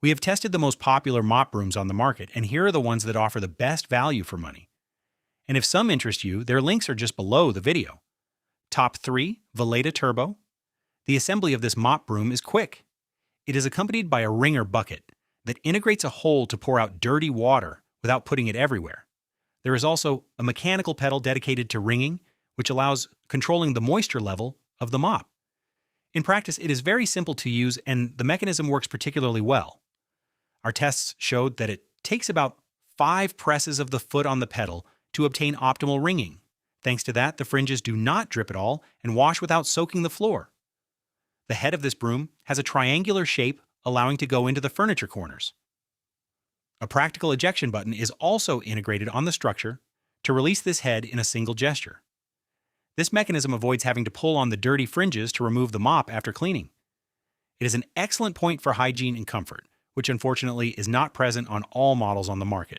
We have tested the most popular mop brooms on the market, and here are the ones that offer the best value for money. And if some interest you, their links are just below the video. Top 3, Veleda Turbo. The assembly of this mop broom is quick. It is accompanied by a wringer bucket that integrates a hole to pour out dirty water without putting it everywhere. There is also a mechanical pedal dedicated to wringing, which allows controlling the moisture level of the mop. In practice, it is very simple to use and the mechanism works particularly well. Our tests showed that it takes about 5 presses of the foot on the pedal to obtain optimal wringing. Thanks to that, the fringes do not drip at all and wash without soaking the floor. The head of this broom has a triangular shape, allowing to go into the furniture corners. A practical ejection button is also integrated on the structure to release this head in a single gesture. This mechanism avoids having to pull on the dirty fringes to remove the mop after cleaning. It is an excellent point for hygiene and comfort, which unfortunately is not present on all models on the market.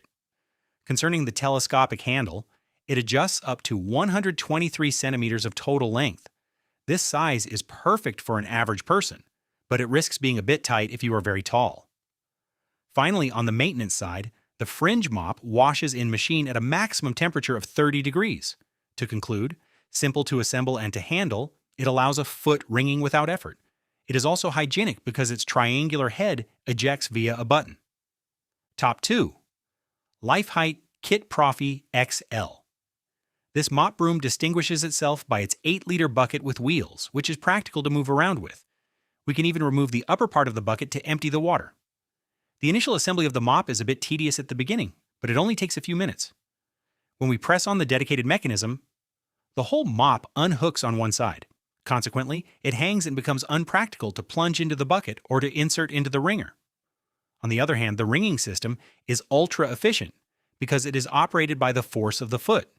Concerning the telescopic handle, it adjusts up to 123 centimeters of total length. This size is perfect for an average person, but it risks being a bit tight if you are very tall. Finally, on the maintenance side, the fringe mop washes in machine at a maximum temperature of 30 degrees. To conclude, simple to assemble and to handle, it allows a foot wringing without effort. It is also hygienic because its triangular head ejects via a button. Top 2. Lifehite Kit Profi XL. This mop broom distinguishes itself by its 8-liter bucket with wheels, which is practical to move around with. We can even remove the upper part of the bucket to empty the water. The initial assembly of the mop is a bit tedious at the beginning, but it only takes a few minutes. When we press on the dedicated mechanism, the whole mop unhooks on one side. Consequently, it hangs and becomes unpractical to plunge into the bucket or to insert into the wringer. On the other hand, the wringing system is ultra efficient because it is operated by the force of the foot.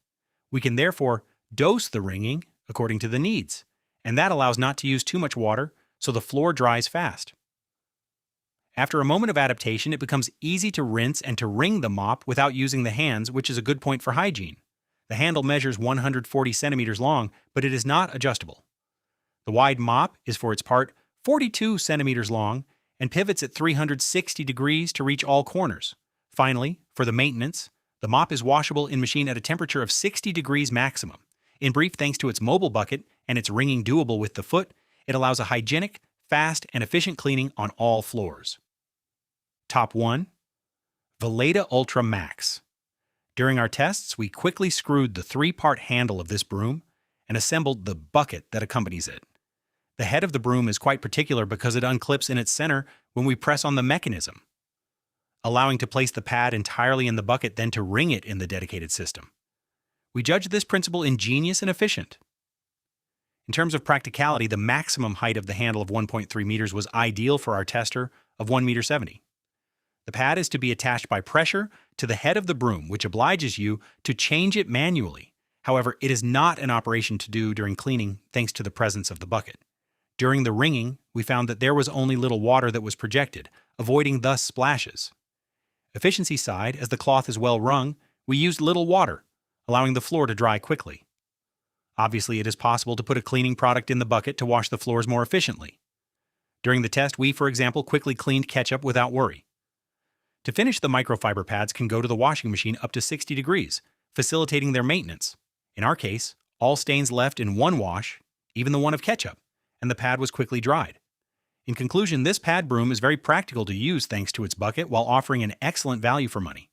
We can therefore dose the wringing according to the needs, and that allows not to use too much water so the floor dries fast. After a moment of adaptation, it becomes easy to rinse and to wring the mop without using the hands, which is a good point for hygiene. The handle measures 140 centimeters long, but it is not adjustable. The wide mop is for its part 42 centimeters long and pivots at 360 degrees to reach all corners. Finally, for the maintenance, the mop is washable in machine at a temperature of 60 degrees maximum. In brief, thanks to its mobile bucket and its wringing doable with the foot, it allows a hygienic, fast, and efficient cleaning on all floors. Top 1. Veleda Ultra Max. During our tests, we quickly screwed the 3-part handle of this broom and assembled the bucket that accompanies it. The head of the broom is quite particular because it unclips in its center when we press on the mechanism, allowing to place the pad entirely in the bucket, then to wring it in the dedicated system. We judge this principle ingenious and efficient. In terms of practicality, the maximum height of the handle of 1.3 meters was ideal for our tester of 1.70 meters. The pad is to be attached by pressure to the head of the broom, which obliges you to change it manually. However, it is not an operation to do during cleaning thanks to the presence of the bucket. During the wringing, we found that there was only little water that was projected, avoiding thus splashes. Efficiency side, as the cloth is well wrung, we used little water, allowing the floor to dry quickly. Obviously, it is possible to put a cleaning product in the bucket to wash the floors more efficiently. During the test, we, for example, quickly cleaned ketchup without worry. To finish, the microfiber pads can go to the washing machine up to 60 degrees, facilitating their maintenance. In our case, all stains left in one wash, even the one of ketchup, and the pad was quickly dried. In conclusion, this pad broom is very practical to use thanks to its bucket while offering an excellent value for money.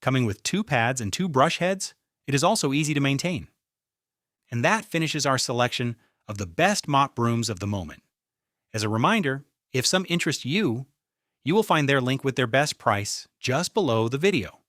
Coming with 2 pads and 2 brush heads, it is also easy to maintain. And that finishes our selection of the best mop brooms of the moment. As a reminder, if some interest you, you will find their link with their best price just below the video.